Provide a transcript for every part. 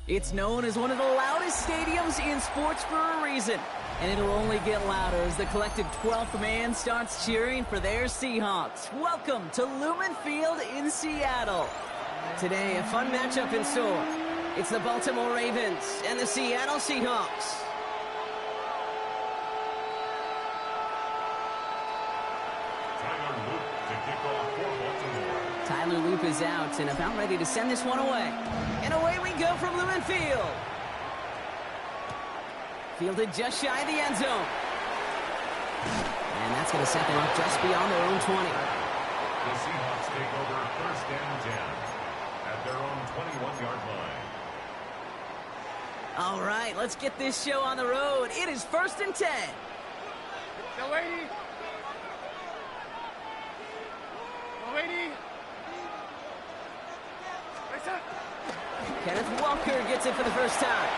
It's known as one of the loudest stadiums in sports for a reason. And it'll only get louder as the collective 12th man starts cheering for their Seahawks. Welcome to Lumen Field in Seattle. Today, a fun matchup in store. It's the Baltimore Ravens and the Seattle Seahawks. Tyler Loop is out and about ready to send this one away. And away we go from Lumen Field. Fielded just shy of the end zone. And that's going to set them up just beyond their own 20. The Seahawks take over first and 10 at their own 21-yard line. All right, let's get this show on the road. It is first and 10. No lady. No lady. Kenneth Walker gets it for the first time.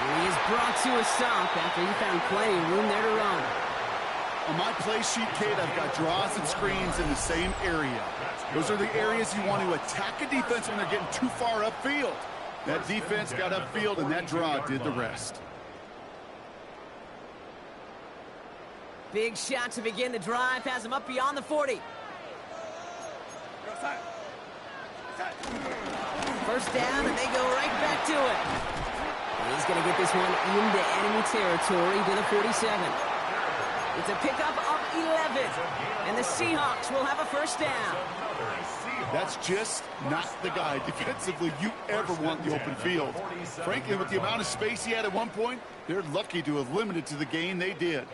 He is brought to a stop after he found plenty of room there to run. On my play sheet, Kate, I've got draws and screens in the same area. Those are the areas you want to attack a defense when they're getting too far upfield. That defense got upfield, and that draw did the rest. Big shot to begin the drive. Has him up beyond the 40. First down, and they go right back to it. He's going to get this one into enemy territory to the 47. It's a pickup of 11, and the Seahawks will have a first down. That's just not the guy defensively you ever want the open field. Frankly, with the amount of space he had at one point, they're lucky to have limited to the gain they did.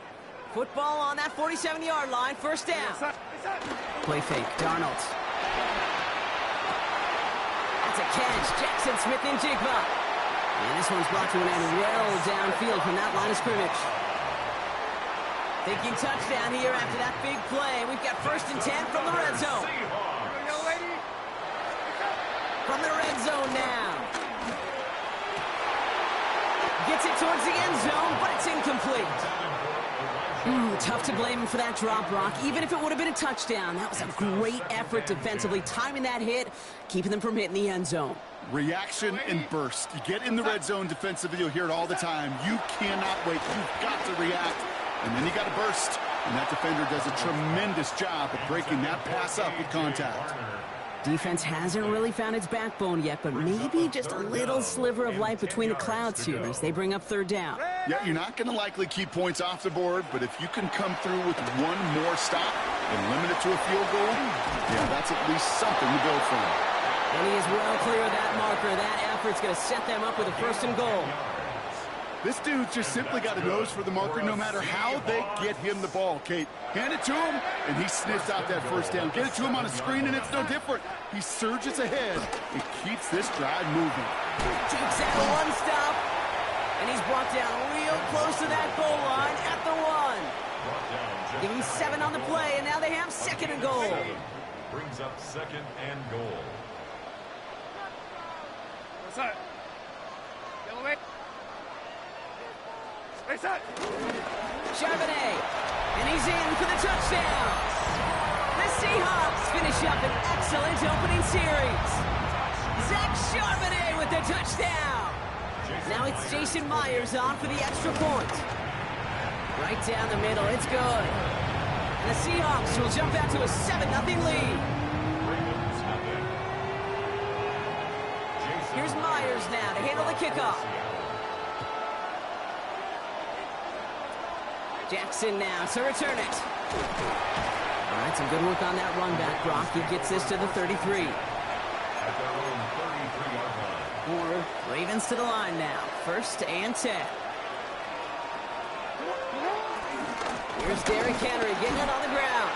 Football on that 47-yard line, first down. Play fake, Darnold. That's a catch, Jackson Smith and Jigba. And this one's brought to an end well downfield from that line of scrimmage. Thinking touchdown here after that big play. We've got first and 10 from the red zone. From the red zone now. Gets it towards the end zone, but it's incomplete. Tough to blame him for that drop, Brock. Even if it would have been a touchdown, that was a great effort defensively, timing that hit, keeping them from hitting the end zone. Reaction and burst. You get in the red zone defensively, you'll hear it all the time. You cannot wait. You've got to react. And then you got to burst. And that defender does a tremendous job of breaking that pass up with contact. Defense hasn't really found its backbone yet, but maybe just a little sliver of light between the clouds here as they bring up third down. Yeah, you're not going to likely keep points off the board, but if you can come through with one more stop and limit it to a field goal, yeah, that's at least something to build from. And he is well clear of that marker. That effort's going to set them up with a first and goal. This dude's just simply got a nose for the marker no matter how they get him the ball, Kate. Hand it to him, and he sniffs out that first down. Get it to him on a screen, and it's no different. He surges ahead and keeps this drive moving. Takes that one stop, and he's brought down real close to that goal line at the one. Give him 7 on the play, and now they have second and goal. Brings up second and goal. What's up? Yellow way. Charbonnet, and he's in for the touchdown. The Seahawks finish up an excellent opening series. Zach Charbonnet with the touchdown. Now it's Jason Myers on for the extra point. Right down the middle, it's good. And the Seahawks will jump out to a 7-0 lead. Here's Myers now to handle the kickoff. Jackson now to return it. All right, some good work on that run back, Brock. He gets this to the 33. At their own 33-yard line. Or Ravens to the line now. First and 10. Here's Derrick Henry getting it on the ground.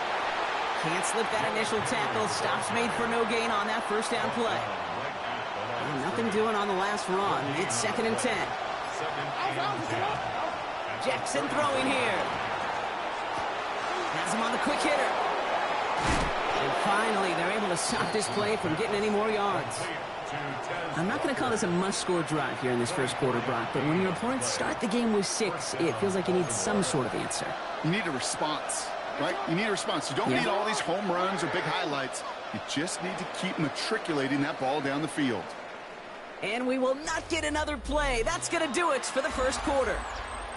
Can't slip that initial tackle. Stops made for no gain on that first down play. And nothing doing on the last run. It's second and 10. Jackson throwing here. Has him on the quick hitter. And finally, they're able to stop this play from getting any more yards. I'm not going to call this a must-score drive here in this first quarter, Brock, but when your opponents start the game with 6, it feels like you need some sort of answer. You need a response, right? You need a response. You don't need all these home runs or big highlights. You just need to keep matriculating that ball down the field. And we will not get another play. That's going to do it for the first quarter.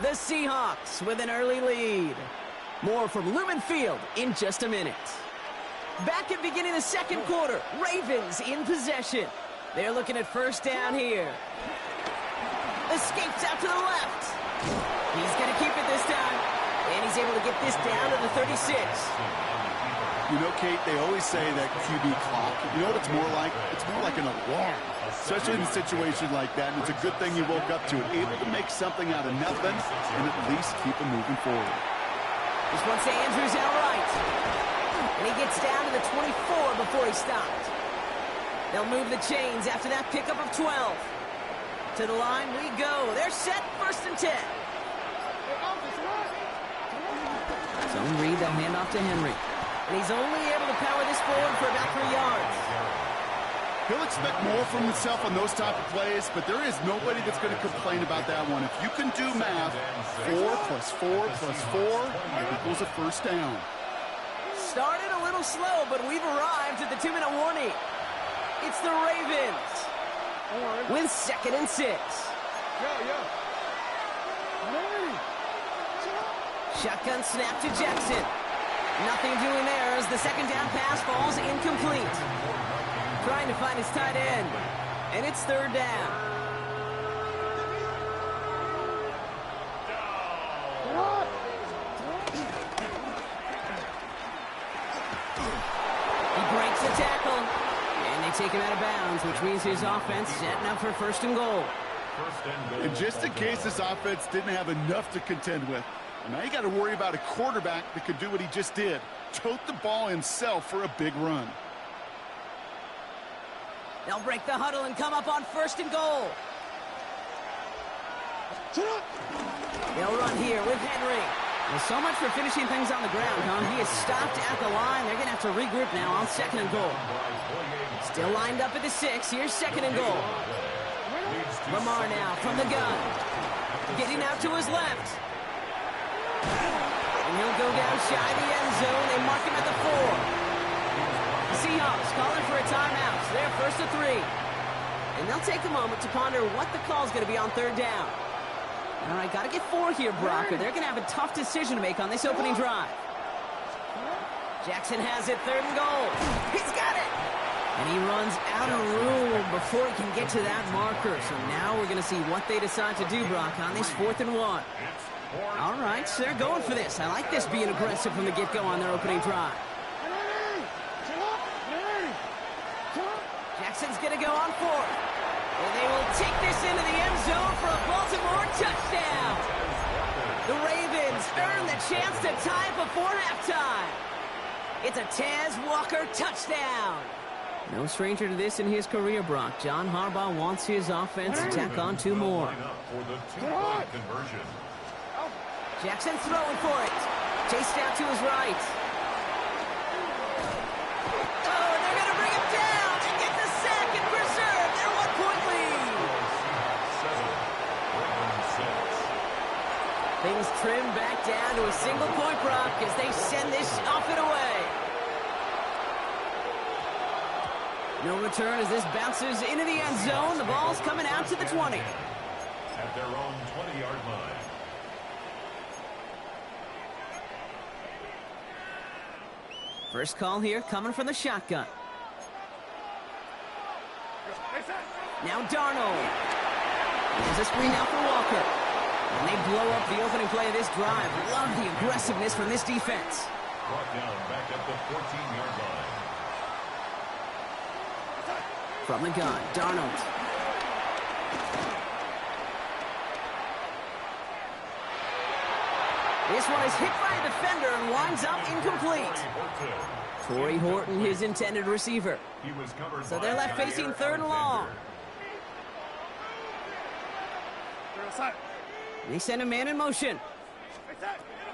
The Seahawks with an early lead. More from Lumen Field in just a minute. Back at beginning of the second quarter, Ravens in possession. They're looking at first down here. Escapes out to the left. He's going to keep it this time. And he's able to get this down to the 36. You know, Kate, they always say that QB clock, you know what it's more like? It's more like an alarm, especially in a situation like that. And it's a good thing you woke up to it, able to make something out of nothing and at least keep them moving forward. This one's to Andrews outright. And he gets down to the 24 before he stopped. They'll move the chains after that pickup of 12. To the line we go. They're set, first and 10. Zone read, they'll hand off to Henry. And he's only able to power this forward for about 3 yards. He'll expect more from himself on those type of plays, but there is nobody that's going to complain about that one. If you can do math, 4 plus 4 plus 4 equals a first down. Started a little slow, but we've arrived at the 2-minute warning. It's the Ravens with 2nd and 6. Shotgun snap to Jackson. Nothing doing there as the second down pass falls incomplete. Trying to find his tight end. And it's third down. He breaks the tackle. And they take him out of bounds, which means his offense setting up for first and goal. And just in case this offense didn't have enough to contend with, now you got to worry about a quarterback that could do what he just did. Tote the ball himself for a big run. They'll break the huddle and come up on first and goal. They'll run here with Henry. Well, so much for finishing things on the ground, huh? He is stopped at the line. They're going to have to regroup now on 2nd and goal. Still lined up at the 6. Here's 2nd and goal. Lamar now from the gun. Getting out to his left. And he'll go down shy of the end zone. They mark him at the 4. The Seahawks calling for a timeout. So they're first to 3. And they'll take a moment to ponder what the call is going to be on third down. All right, got to get 4 here, Brock, or they're going to have a tough decision to make on this opening drive. Jackson has it, 3rd and goal. He's got it. And he runs out of room before he can get to that marker. So now we're going to see what they decide to do, Brock, on this 4th and 1. All right, so they're going for this. I like this being aggressive from the get-go on their opening drive. Jackson's going to go on 4th. And they will take this into the end zone for a Baltimore touchdown. The Ravens earn the chance to tie before halftime. It's a Taz Walker touchdown. No stranger to this in his career, Brock. John Harbaugh wants his offense to tack on 2 more. Jackson throwing for it. Chased out to his right. Oh, and they're going to bring him down and get the sack and preserve their 1-point lead. Things trim back down to a single point, Brock, as they send this off and away. No return as this bounces into the end zone. The ball's coming out to the 20. At their own 20-yard line. First call here coming from the shotgun. Now Darnold. There's a screen out for Walker. And they blow up the opening play of this drive. Love the aggressiveness from this defense. Brought down back at the 14-yard line. From the gun, Darnold. This one is hit by a defender and winds up incomplete. Torrey Horton, his intended receiver. So they're left facing 3rd and long. They send a man in motion.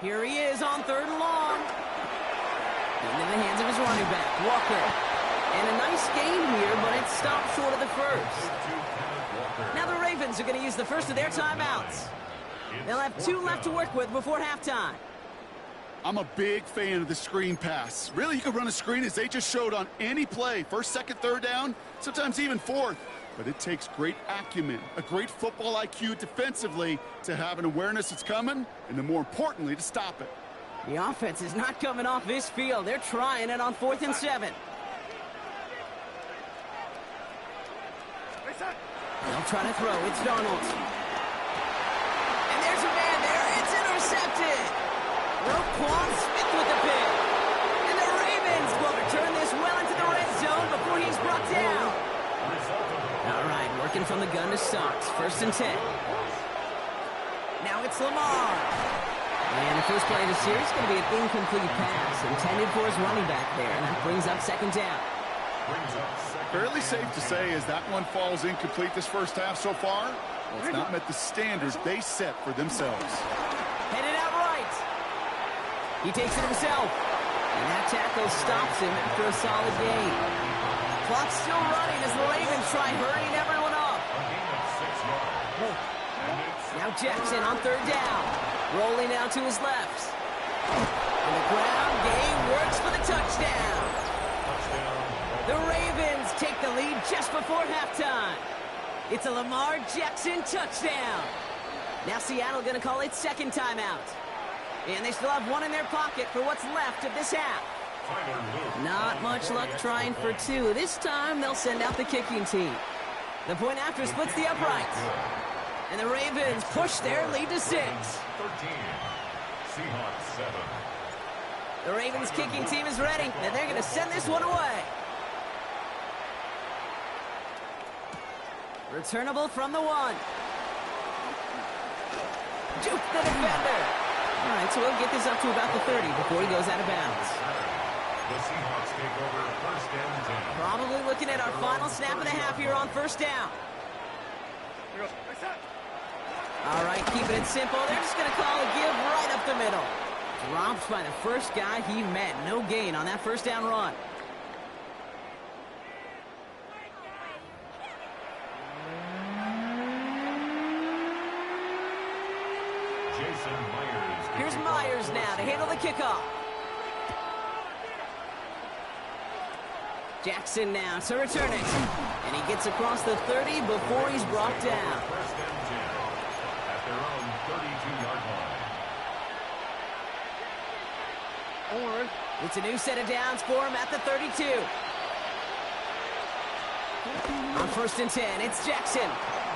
Here he is on 3rd and long. Into the hands of his running back, Walker. And a nice gain here, but it stopped short of the first. Now the Ravens are going to use the first of their timeouts. They'll have 2 left to work with before halftime. I'm a big fan of the screen pass. Really, you can run a screen as they just showed on any play. First, second, third down, sometimes even fourth. But it takes great acumen, a great football IQ defensively to have an awareness it's coming, and then more importantly, to stop it. The offense is not coming off this field. They're trying it on 4th and 7. They'll try to throw. It's Darnold. And there's a man there. It's intercepted. Roquan Smith with the pick. And the Ravens will return this well into the red zone before he's brought down. All right, working from the gun to start. 1st and 10. Now it's Lamar. And the first play of the series is going to be an incomplete pass intended for his running back there. And that brings up 2nd down. Fairly safe to say as that one falls incomplete this first half so far, well, it's not met the standards they set for themselves. Headed out right. He takes it himself. And that tackle stops him after a solid gain. Clock's still running as the Ravens try hurrying everyone up. Now Jackson on 3rd down. Rolling out to his left. And the ground game works for the touchdown. The Ravens take the lead just before halftime. It's a Lamar Jackson touchdown. Now Seattle going to call its 2nd timeout. And they still have one in their pocket for what's left of this half. Not much luck trying for 2. This time they'll send out the kicking team. The point after splits the uprights. And the Ravens push their lead to 6. 13. Seahawks 7. The Ravens kicking team is ready, and they're going to send this one away. Returnable from the 1. Juke the defender. All right, so we'll get this up to about the 30 before he goes out of bounds. The Seahawks take over 1st and 10. Probably looking at our final snap of the half here on 1st down. All right, keeping it simple. They're just going to call a give right up the middle. Dropped by the first guy he met. No gain on that 1st down run. Here's Myers now to handle the kickoff. Jackson now to return it. And he gets across the 30 before he's brought down. 1st and 10 at their own 32-yard line. It's a new set of downs for him at the 32. On 1st and 10, it's Jackson.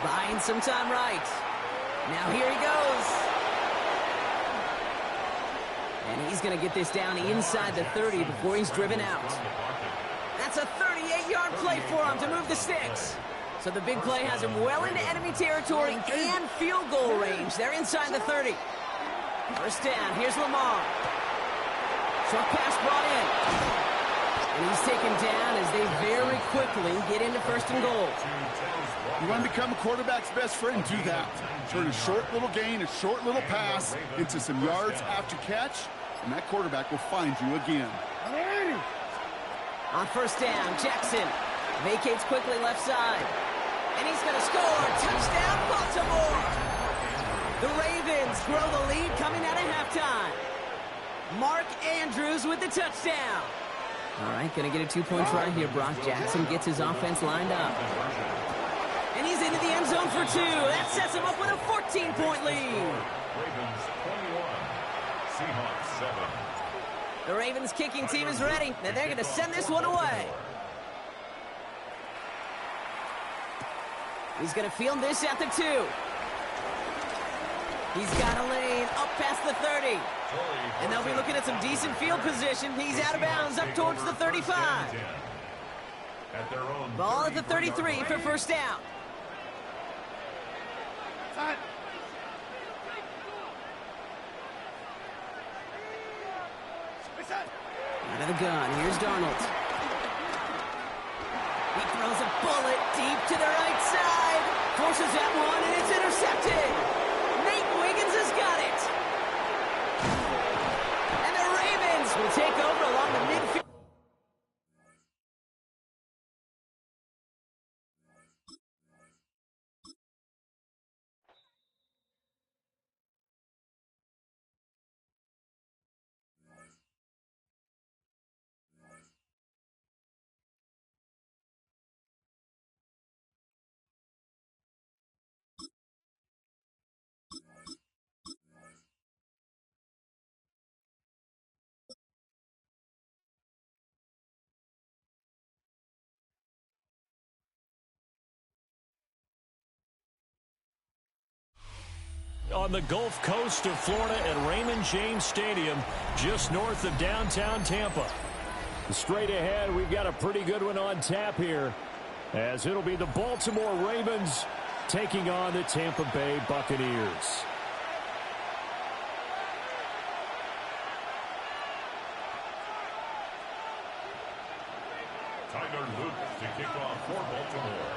Buying some time right. Now here he goes. And he's going to get this down inside the 30 before he's driven out. That's a 38-yard play for him to move the sticks. So the big play has him well into enemy territory and field goal range. They're inside the 30. 1st down, here's Lamar. Short pass brought in. And he's taken down as they very quickly get into 1st and goal. You want to become a quarterback's best friend, do that. Turn a short little gain, a short little pass into some yards after catch, and that quarterback will find you again. On 1st down, Jackson vacates quickly left side. And he's going to score. Touchdown, Baltimore. The Ravens grow the lead coming out of halftime. Mark Andrews with the touchdown. All right, going to get a 2-point try here. Brock Jackson gets his offense lined up. And he's into the end zone for 2. That sets him up with a 14-point lead. Ravens 21. Seahawks 7. The Ravens kicking team is ready, and they're going to send this one away. He's going to field this at the 2. He's got a lane up past the 30. And they'll be looking at some decent field position. He's out of bounds up towards the 35. Ball at the 33 for 1st down. Out of the gun, here's Darnold. He throws a bullet deep to the right side. Forces that one, and it's intercepted. Nate Wiggins has got it. And the Ravens will take over along the midfield. on the Gulf Coast of Florida at Raymond James Stadium, just north of downtown Tampa. Straight ahead, we've got a pretty good one on tap here, as it'll be the Baltimore Ravens taking on the Tampa Bay Buccaneers. Tyler Luke to kick off for Baltimore.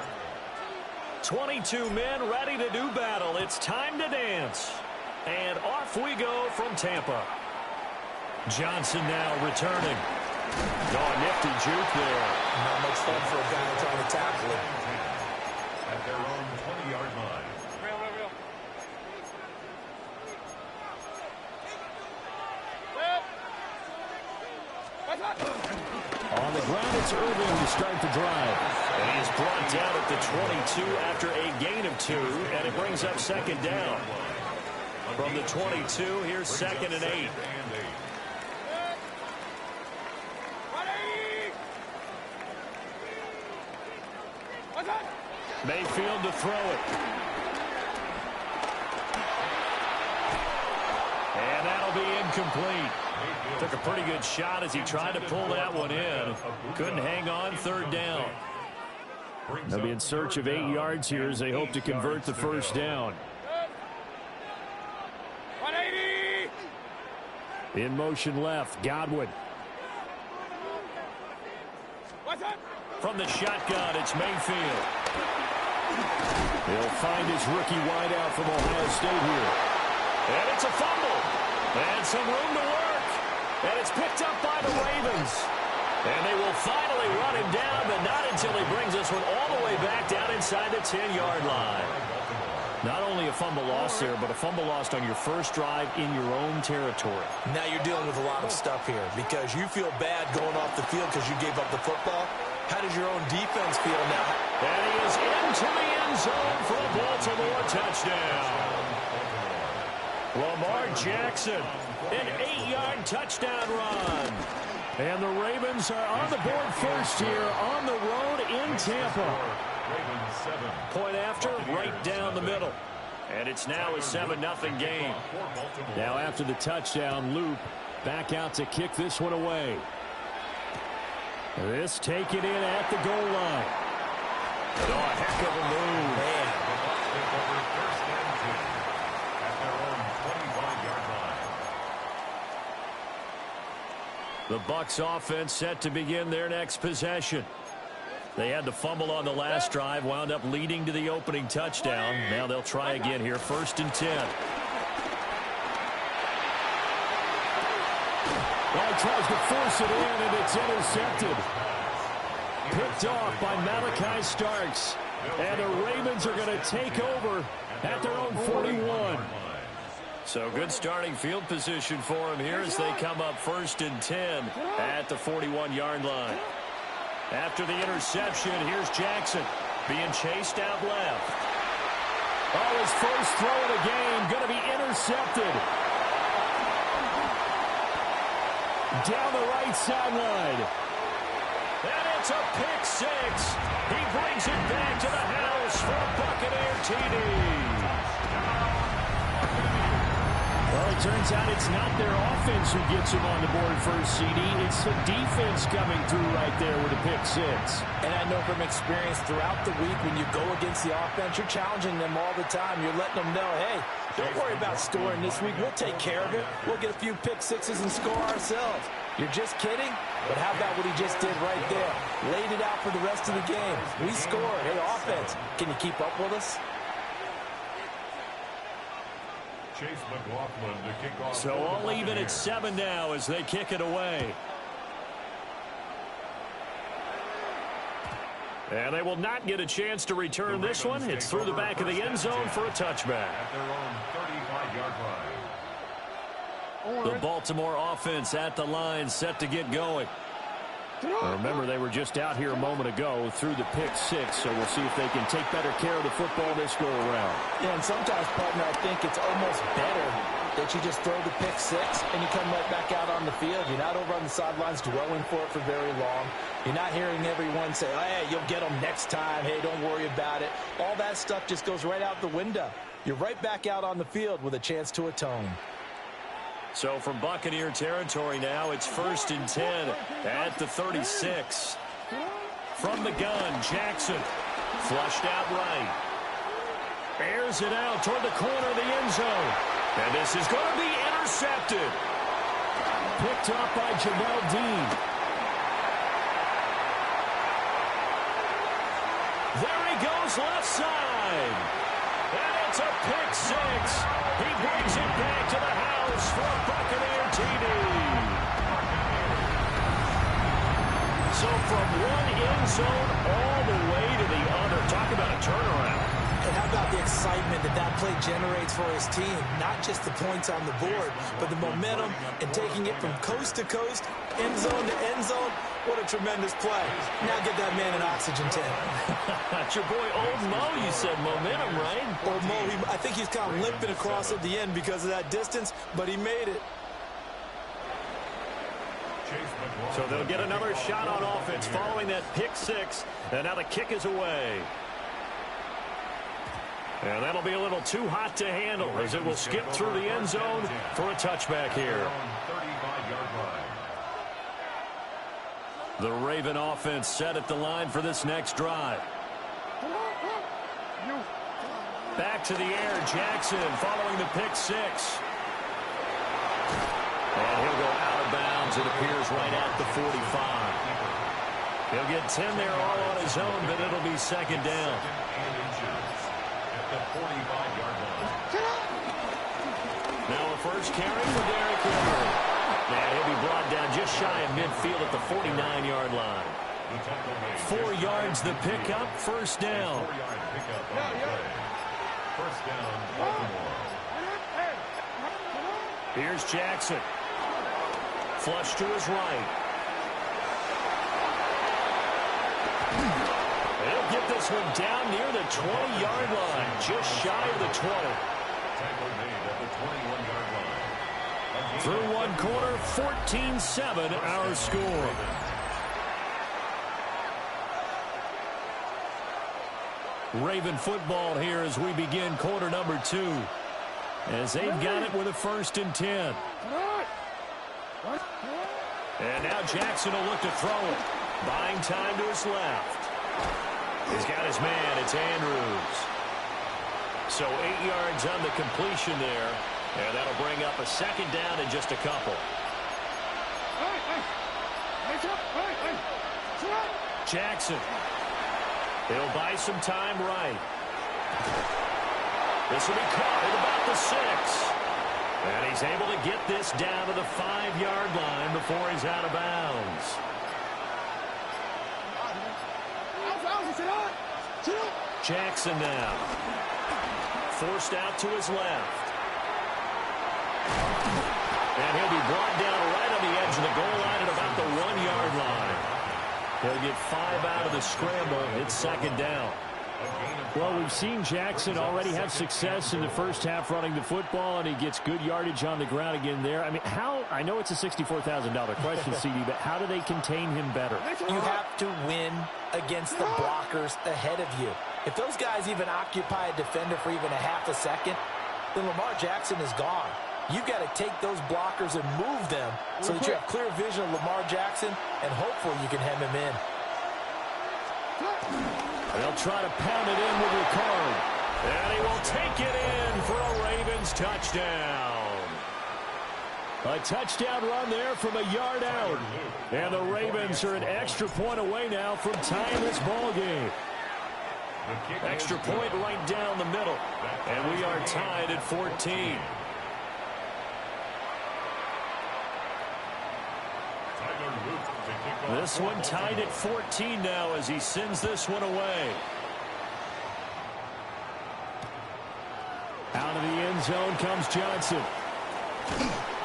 22 men ready to do battle. It's time to dance. And off we go from Tampa. Johnson now returning. Oh, nifty juke there. Not much fun for a guy trying to tackle it. At their own 20-yard line. Real. On the ground, it's Irving to start the drive. And he is brought down at the 22 after a gain of 2, and it brings up second down. From the 22, here's 2nd and 8. Mayfield to throw it. And that'll be incomplete. Took a pretty good shot as he tried to pull that one in. Couldn't hang on, 3rd down. They'll be in search of 8 yards here as they hope to convert the first down. 180! In motion left, Godwin. From the shotgun, it's Mayfield. He'll find his rookie wideout from Ohio State here. And it's a fumble. And some room to work. And it's picked up by the Ravens. And they will finally run him down, but not until he brings this one all the way back down inside the 10-yard line. Not only a fumble loss there, but a fumble lost on your first drive in your own territory. Now you're dealing with a lot of stuff here because you feel bad going off the field because you gave up the football. How does your own defense feel now? And he is into the end zone for a Baltimore touchdown. Lamar Jackson, an 8-yard touchdown run. And the Ravens are on the board first here on the road in Tampa. Point after, right down the middle. And it's now a 7-0 game. Now after the touchdown, Loop back out to kick this one away. This taken in at the goal line. Oh, a heck of a move. Man. At their own 25-yard line. The Bucs offense set to begin their next possession. They had the fumble on the last drive, wound up leading to the opening touchdown. Now they'll try again here, 1st and 10. Well, he tries to force it in, and it's intercepted. Picked off by Malachi Starks. And the Ravens are going to take over at their own 41. So good starting field position for him here as they come up 1st and 10 at the 41-yard line. After the interception, here's Jackson being chased out left. Oh, his first throw of the game going to be intercepted. Down the right sideline. And it's a pick 6. He brings it back to the house for a Buccaneer TD. Well, it turns out it's not their offense who gets him on the board first, CD. It's the defense coming through right there with a pick 6. And I know from experience throughout the week when you go against the offense, you're challenging them all the time. You're letting them know, hey, don't worry about scoring this week. We'll take care of it. We'll get a few pick 6s and score ourselves. You're just kidding? But how about what he just did right there? Laid it out for the rest of the game. We scored. Hey, offense, can you keep up with us? Chase McLaughlin to kick off. So all even at 7 now as they kick it away. And they will not get a chance to return this one. It's through the back of the end zone for a touchback. At their own 35-yard line. The Baltimore offense at the line, set to get going. Remember, they were just out here a moment ago through the pick 6, so we'll see if they can take better care of the football this go around. Yeah, and sometimes, partner, I think it's almost better that you just throw the pick 6 and you come right back out on the field. You're not over on the sidelines dwelling for it for very long. You're not hearing everyone say, hey, you'll get them next time. Hey, don't worry about it. All that stuff just goes right out the window. you're right back out on the field with a chance to atone. So from Buccaneer territory now, it's 1st and 10 at the 36. From the gun, Jackson. Flushed out right. Airs it out toward the corner of the end zone. And this is going to be intercepted. Picked up by Jamel Dean. There he goes left side. And it's a pick six. He brings it back to the house for a Buccaneer TD. So from one end zone all the way to the other. Talk about a turnaround. And how about the excitement that play generates for his team? Not just the points on the board, but the momentum and taking it from coast to coast, end zone to end zone. What a tremendous play. Now get that man an oxygen tank. That's your boy Old Mo, you said. Momentum, right? Old Mo, I think he's kind of limping across at the end because of that distance, but he made it. So they'll get another shot on offense following that pick six. And now the kick is away. And that'll be a little too hot to handle as it will skip through the end zone for a touchback here. The Raven offense set at the line for this next drive. Back to the air, Jackson following the pick six. And he'll go out of bounds, it appears, right at the 45. He'll get 10 there all on his own, but it'll be second down. The 45-yard line. Now a first carry for Derrick Henry. And he'll be brought down just shy of midfield at the 49-yard line. 4 yards the pickup, first down. First down, Baltimore. Here's Jackson. Flush to his right. He'll get this one down near the 20-yard line, just shy of the 20. Tackle made at the 21-yard line. Through one quarter, 14-7 our score. Raven football here as we begin quarter number 2. As they've got it with a 1st and 10. And now Jackson will look to throw it. Buying time to his left. He's got his man. It's Andrews. So 8 yards on the completion there. And that'll bring up a second down in just a couple. Jackson. He'll buy some time right. This will be caught at about the 6. And he's able to get this down to the 5-yard line before he's out of bounds. Jackson now. Forced out to his left. And he'll be brought down right on the edge of the goal line at about the 1-yard line. He'll get 5 out of the scramble. It's second down. Well, we've seen Jackson already have success in the first half running the football, and he gets good yardage on the ground again there. I mean, I know it's a $64,000 question, CD, but how do they contain him better? You have to win against the blockers ahead of you. If those guys even occupy a defender for even a half a second, then Lamar Jackson is gone. You've got to take those blockers and move them so that you have clear vision of Lamar Jackson, and hopefully you can hem him in. They'll try to pound it in with Ricard. And he will take it in for a Ravens touchdown. A touchdown run there from a yard out. And the Ravens are an extra point away now from tying this ball game. Extra point right down the middle. And we are tied at 14. This one tied at 14 now as he sends this one away. Out of the end zone comes Johnson.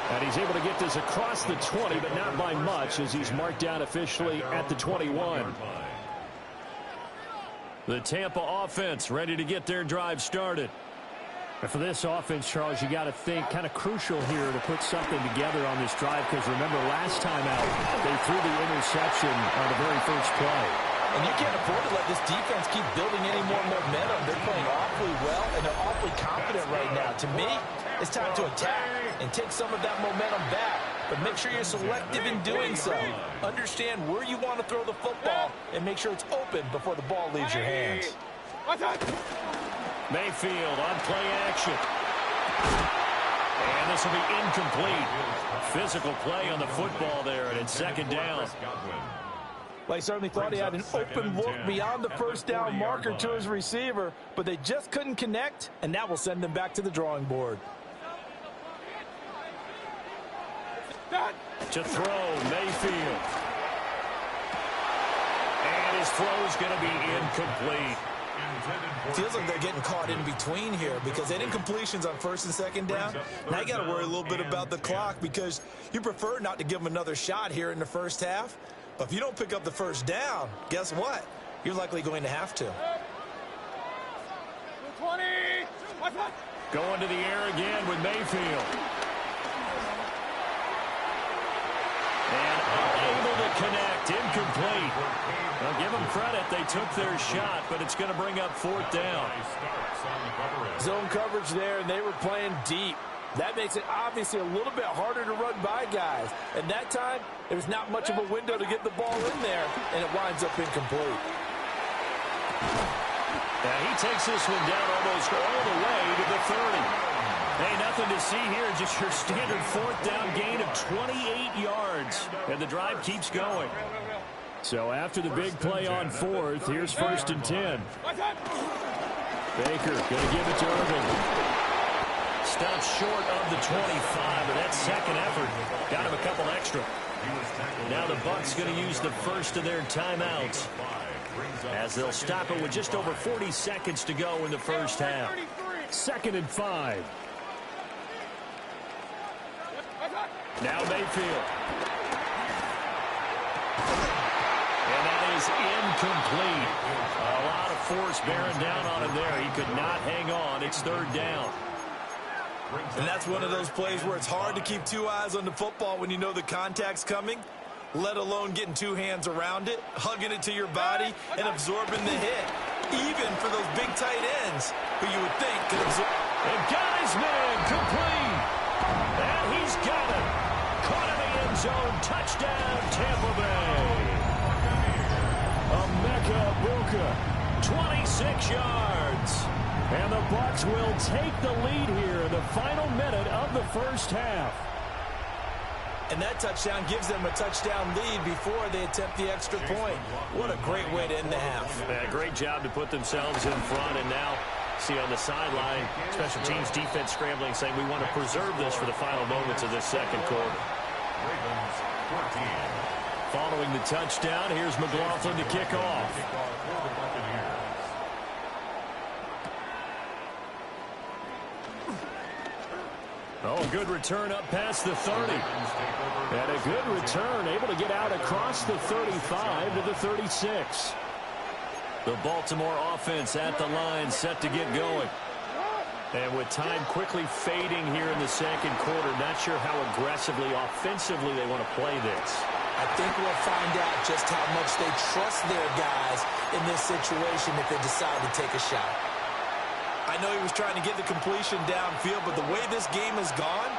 And he's able to get this across the 20, but not by much as he's marked down officially at the 21. The Tampa offense ready to get their drive started. And for this offense, Charles, you got to think kind of crucial here to put something together on this drive, because remember last time out, they threw the interception on the very first play. And you can't afford to let this defense keep building any more momentum. They're playing awfully well, and they're awfully confident right now. To me, it's time to attack and take some of that momentum back. But make sure you're selective in doing so. Understand where you want to throw the football and make sure it's open before the ball leaves your hands. Mayfield on play action. And this will be incomplete. Physical play on the football there, and it's second down. Well, he certainly thought he had an open look beyond the first down marker to his receiver, but they just couldn't connect, and that will send them back to the drawing board. To throw, Mayfield. And his throw's going to be incomplete. Feels like they're getting caught in between here because they didn't completions on first and second down. Now you got to worry a little bit about the clock because you prefer not to give them another shot here in the first half. But if you don't pick up the first down, guess what? You're likely going to have to. Going to the air again with Mayfield. And unable to connect, incomplete. Well, give them credit, they took their shot, but it's going to bring up fourth down. Zone coverage there, and they were playing deep. That makes it obviously a little bit harder to run by guys. And that time, there was not much of a window to get the ball in there, and it winds up incomplete. Yeah, he takes this one down almost all the way to the 30. Hey, nothing to see here, just your standard fourth down gain of 28 yards. And the drive keeps going. So after the big play on fourth, here's first and 10. Baker going to give it to Irvin. Stops short of the 25, but that second effort got him a couple extra. Now the Bucs going to use the first of their timeouts as they'll stop it with just over 40 seconds to go in the first half. 2nd and 5. Now Mayfield. And that is incomplete. A lot of force bearing down on him there. He could not hang on. It's third down. And that's one of those plays where it's hard to keep two eyes on the football when you know the contact's coming, let alone getting two hands around it, hugging it to your body, and absorbing the hit. Even for those big tight ends who you would think could absorb. And got his man complete. And he's got it. Caught in the end zone. Touchdown, Tampa Bay. Emeka Egbuka. 26 yards. And the Bucs will take the lead here in the final minute of the first half. And that touchdown gives them a touchdown lead before they attempt the extra point. What a great way to end the half. Yeah, great job to put themselves in front. And now, see on the sideline, special teams defense scrambling, saying we want to preserve this for the final moments of this second quarter. Following the touchdown, here's McLaughlin to kick off. Oh, good return up past the 30. And a good return, able to get out across the 35 to the 36. The Baltimore offense at the line, set to get going. And with time quickly fading here in the second quarter, not sure how aggressively, offensively they want to play this. I think we'll find out just how much they trust their guys in this situation if they decide to take a shot. I know he was trying to get the completion downfield, but the way this game has gone,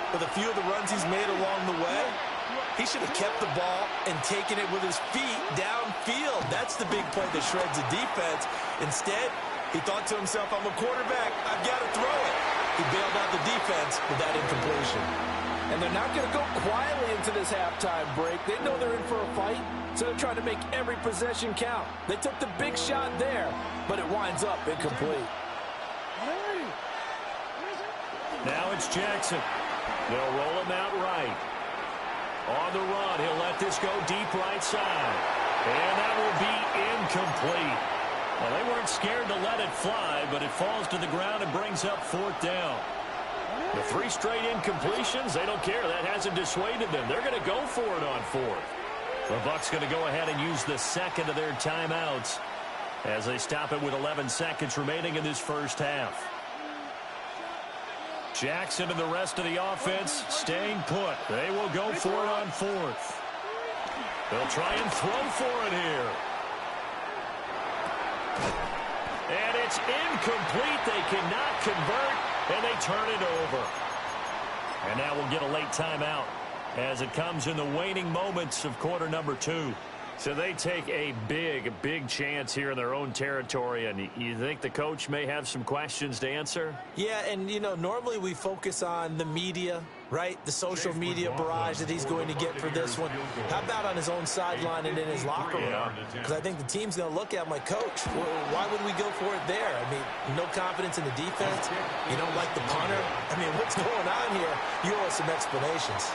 with a few of the runs he's made along the way, he should have kept the ball and taken it with his feet downfield. That's the big play that shreds the defense. Instead, he thought to himself, I'm a quarterback, I've got to throw it. He bailed out the defense with that incompletion. And they're not going to go quietly into this halftime break. They know they're in for a fight, so they're trying to make every possession count. They took the big shot there, but it winds up incomplete. Now it's Jackson. They'll roll him out right. On the run, he'll let this go deep right side. And that will be incomplete. Well, they weren't scared to let it fly, but it falls to the ground and brings up fourth down. The 3 straight incompletions, they don't care. That hasn't dissuaded them. They're going to go for it on fourth. The Bucs going to go ahead and use the second of their timeouts as they stop it with 11 seconds remaining in this first half. Jackson and the rest of the offense staying put. They will go for it on fourth. They'll try and throw for it here. And it's incomplete. They cannot convert, and they turn it over. And now we'll get a late timeout as it comes in the waning moments of quarter number 2. So they take a big chance here in their own territory, and you think the coach may have some questions to answer? Yeah, and, you know, normally we focus on the media, right? The social media barrage that he's going to get for this one. How about on his own sideline and in his locker room? Because I think the team's going to look at him like, Coach, why would we go for it there? I mean, no confidence in the defense? You don't like the punter? I mean, what's going on here? You owe us some explanations.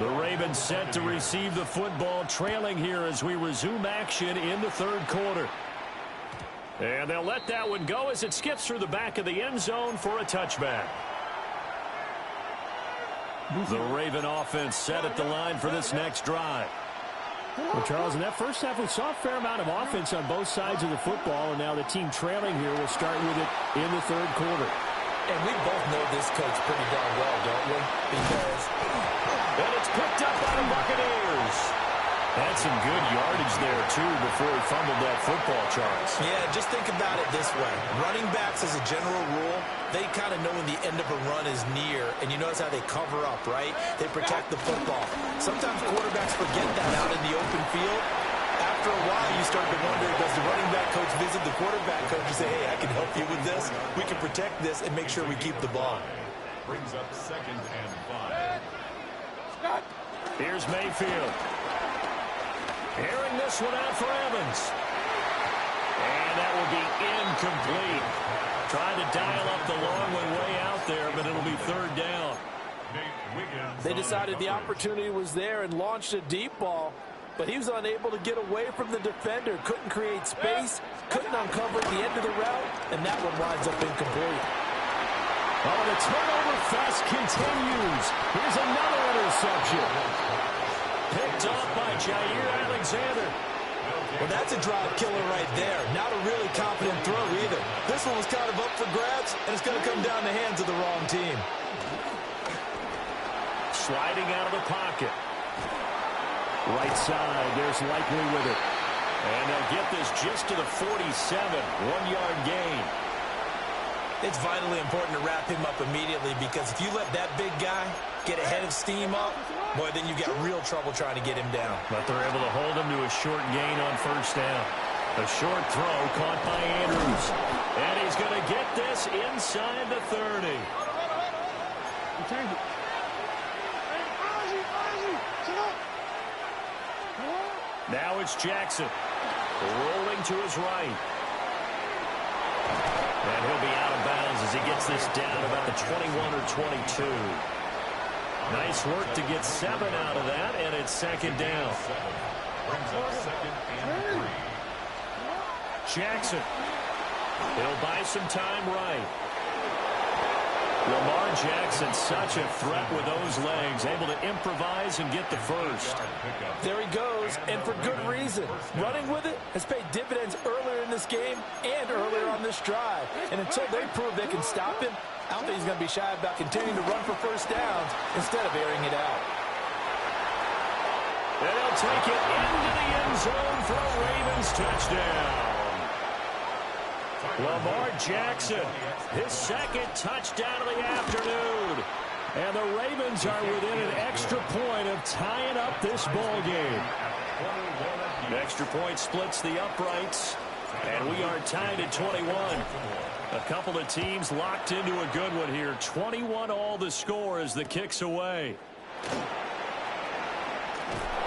The Ravens set to receive the football, trailing here as we resume action in the third quarter. And they'll let that one go as it skips through the back of the end zone for a touchback. The Raven offense set at the line for this next drive. Well, Charles, in that first half, we saw a fair amount of offense on both sides of the football, and now the team trailing here will start with it in the third quarter. And we both know this coach pretty darn well, don't we? Because... And it's picked up by the Buccaneers. Had some good yardage there, too, before he fumbled that football, Charles. Yeah, just think about it this way. Running backs, as a general rule, they kind of know when the end of a run is near, and you notice how they cover up, right? They protect the football. Sometimes quarterbacks forget that out in the open field. After a while, you start to wonder, does the running back coach visit the quarterback coach and say, hey, I can help you with this? We can protect this and make sure we keep the ball. Brings up 2nd and 5. Here's Mayfield. Airing this one out for Evans. And that will be incomplete. Trying to dial up the long one way out there, but it'll be third down. They decided the opportunity was there and launched a deep ball, but he was unable to get away from the defender. Couldn't create space, couldn't uncover at the end of the route, and that one winds up incomplete. Oh, the turnover fest continues. Here's another interception. Picked off by Jair Alexander. Well, that's a drive killer right there. Not a really confident throw either. This one was kind of up for grabs, and it's going to come down the hands of the wrong team. Sliding out of the pocket. Right side, there's Likely with it. And they'll get this just to the 47, 1-yard gain. It's vitally important to wrap him up immediately, because if you let that big guy get a head of steam up, boy, then you got real trouble trying to get him down. But they're able to hold him to a short gain on first down. A short throw caught by Andrews. And he's going to get this inside the 30. Now it's Jackson. Rolling to his right. And he'll be out of bounds as he gets this down about the 21 or 22. Nice work to get 7 out of that, and it's second down. Brings up 2nd and 3. Jackson. He'll buy some time right. Lamar Jackson, such a threat with those legs, able to improvise and get the first. There he goes, and for good reason. Running with it has paid dividends earlier in this game and earlier on this drive. And until they prove they can stop him, I don't think he's going to be shy about continuing to run for first downs instead of airing it out. And he'll take it into the end zone for a Ravens touchdown. Lamar Jackson, his second touchdown of the afternoon. And the Ravens are within an extra point of tying up this ball game. The extra point splits the uprights, and we are tied at 21. A couple of teams locked into a good one here. 21 all the score as the kick's away.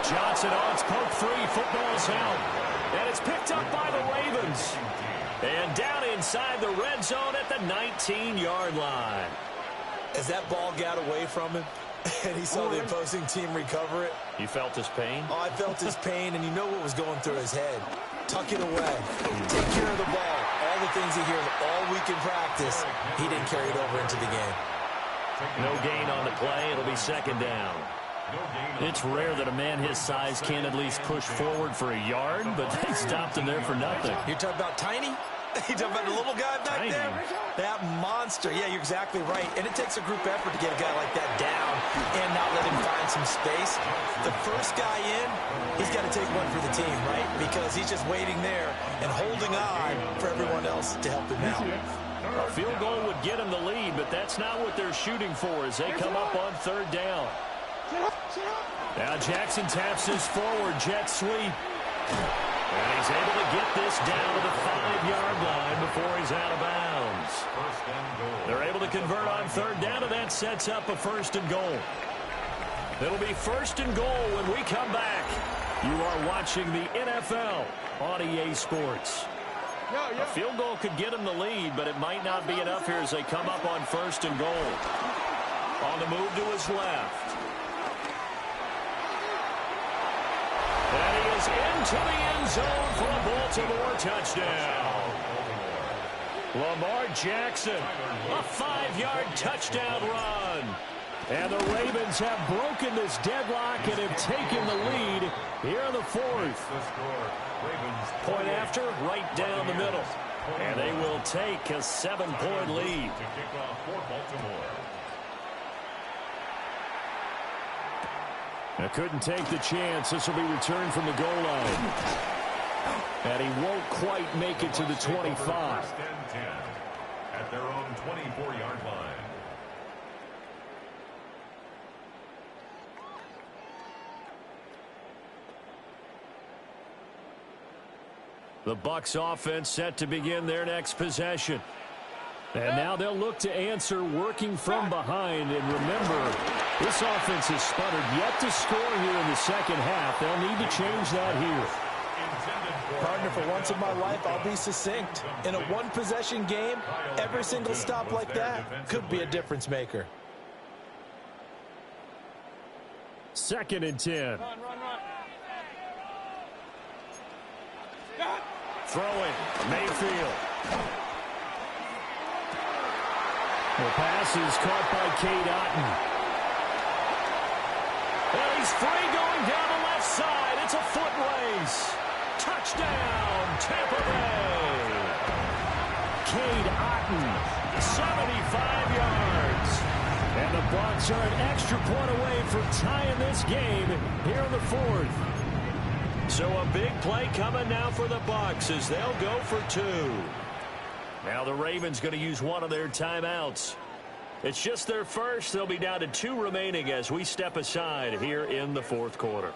Johnson on its poke free. Football's held. And it's picked up by the Ravens. And down inside the red zone at the 19-yard line. As that ball got away from him, and he saw the opposing team recover it. You felt his pain? Oh, I felt his pain, and you know what was going through his head. Tuck it away. Take care of the ball. All the things he hears all week in practice, he didn't carry it over into the game. No gain on the play. It'll be second down. It's rare that a man his size can't at least push forward for a yard, but they stopped him there for nothing. You're talking about tiny? You talking about the little guy back Tiny. there? That monster. Yeah, you're exactly right. And it takes a group effort to get a guy like that down and not let him find some space. The first guy in, he's got to take one for the team, right? Because he's just waiting there and holding on for everyone else to help him out. A field goal would get him the lead, but that's not what they're shooting for as they come up on third down. Now Jackson taps this forward jet sweep. And he's able to get this down to the 5-yard line before he's out of bounds. They're able to convert on third down, and that sets up a first and goal. It'll be first and goal when we come back. You are watching the NFL on EA Sports. A field goal could get him the lead, but it might not be enough here as they come up on first and goal. On the move to his left. And he is into the end zone for a Baltimore touchdown. Lamar Jackson, a 5-yard touchdown run. And the Ravens have broken this deadlock and have taken the lead here in the fourth. Point after, right down the middle. And they will take a 7-point lead. Now couldn't take the chance. This will be returned from the goal line. And he won't quite make it to the 25. At their own 24-yard line. The Bucs offense set to begin their next possession. And now they'll look to answer working from behind. And remember, this offense has sputtered yet to score here in the second half. They'll need to change that here. Partner, for once in my life, I'll be succinct. In a one-possession game, every single stop like that could be a difference maker. 2nd and 10. Throwing, Mayfield. The pass is caught by Cade Otton. And he's free going down the left side. It's a foot race. Touchdown, Tampa Bay. Cade Otton, 75 yards. And the Bucs are an extra point away from tying this game here in the fourth. So a big play coming now for the Bucs as they'll go for 2. Now the Ravens going to use one of their timeouts. It's just their first. They'll be down to 2 remaining as we step aside here in the fourth quarter.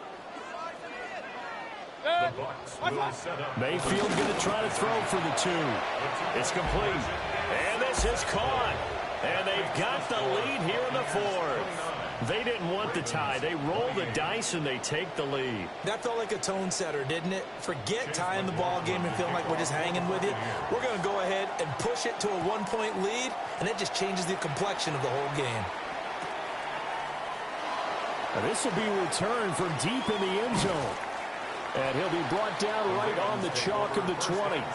Mayfield going to try to throw for the 2. It's complete. And this is caught. And they've got the lead here in the fourth. They didn't want the tie. They roll the dice and they take the lead. That felt like a tone setter, didn't it? Forget tying the ball game and feeling like we're just hanging with it. We're going to go ahead and push it to a 1-point lead, and it just changes the complexion of the whole game. And this will be returned from deep in the end zone. And he'll be brought down right on the chalk of the 20. At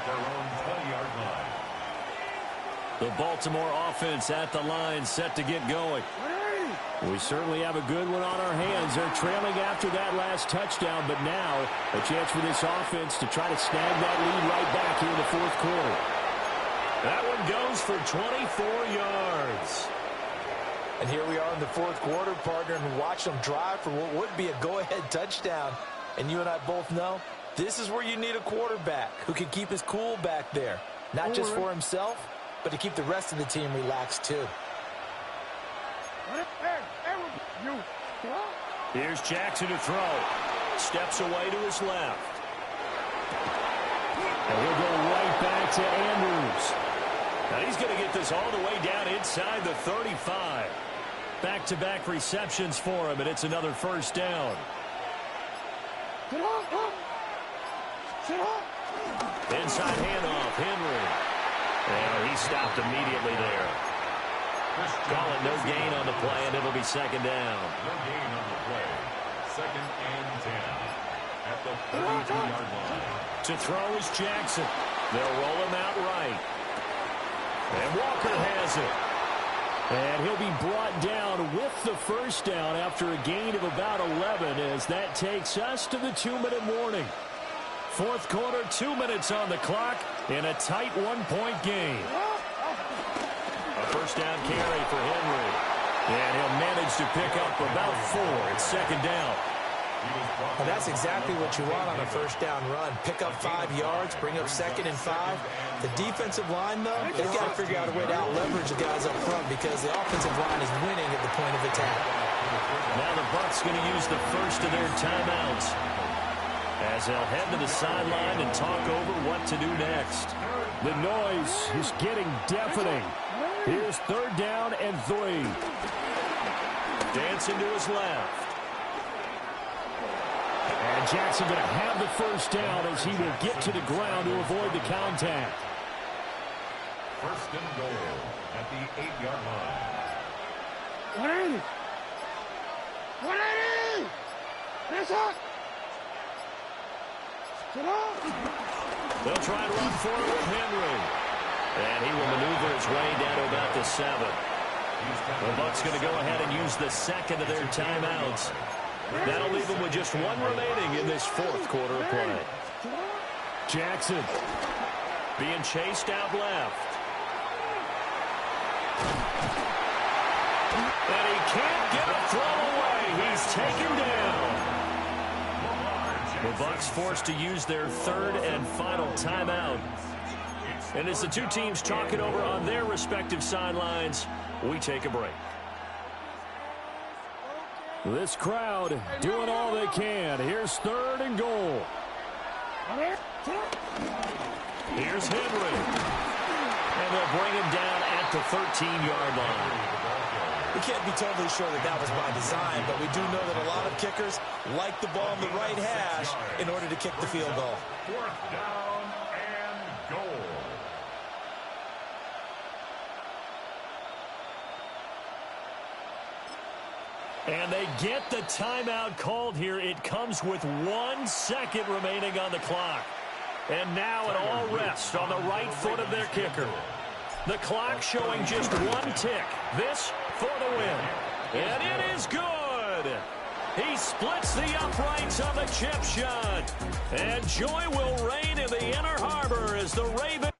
their own 20-yard line. The Baltimore offense at the line, set to get going. We certainly have a good one on our hands. They're trailing after that last touchdown, but now a chance for this offense to try to snag that lead right back here in the fourth quarter. That one goes for 24 yards. And here we are in the fourth quarter, partner, and watch them drive for what would be a go-ahead touchdown. And you and I both know this is where you need a quarterback who can keep his cool back there, not just for himself, but to keep the rest of the team relaxed too. Here's Jackson to throw. Steps away to his left. And he'll go right back to Andrews. Now he's going to get this all the way down inside the 35. Back-to-back receptions for him, and it's another first down. Inside handoff, Henry. And he stopped immediately there. Call it no gain on the play, and it'll be second down. No gain on the play. 2nd and 10 at the 32-yard line. To throw is Jackson. They'll roll him out right. And Walker has it. And he'll be brought down with the first down after a gain of about 11 as that takes us to the 2-minute warning. Fourth quarter, 2 minutes on the clock in a tight one-point game. A first down carry for Henry. And he'll manage to pick up about 4. It's second down. Well, that's exactly what you want on a first down run. Pick up 5 yards, bring up 2nd and 5. The defensive line, though, they've got to figure out a way to out-leverage the guys up front because the offensive line is winning at the point of attack. Now the Bucs going to use the first of their timeouts as they'll head to the sideline and talk over what to do next. The noise is getting deafening. Here's third down and 3. Dancing to his left. And Jackson going to have the first down as he will get to the ground to avoid the contact. First and goal at the 8-yard line. 180. 180. Hands up. Get up. They'll try and run forward with Henry. And he will maneuver his way down to about the 7. The Bucs going to go ahead and use the second of their timeouts. That'll leave them with just 1 remaining in this fourth quarter of play. Jackson being chased out left. And he can't get a throw away. He's taken down. The Bucs forced to use their third and final timeout. And as the two teams talk it over on their respective sidelines, we take a break. This crowd doing all they can. Here's third and goal. Here's Henry. And they'll bring him down at the 13-yard line. We can't be totally sure that that was by design, but we do know that a lot of kickers like the ball in the right hash in order to kick the field goal. Fourth down and goal. And they get the timeout called here. It comes with 1 second remaining on the clock. And now it all rests on the right foot of their kicker. The clock showing just 1 tick. This for the win. And it is good. He splits the uprights on the chip shot. And joy will reign in the Inner Harbor as the Ravens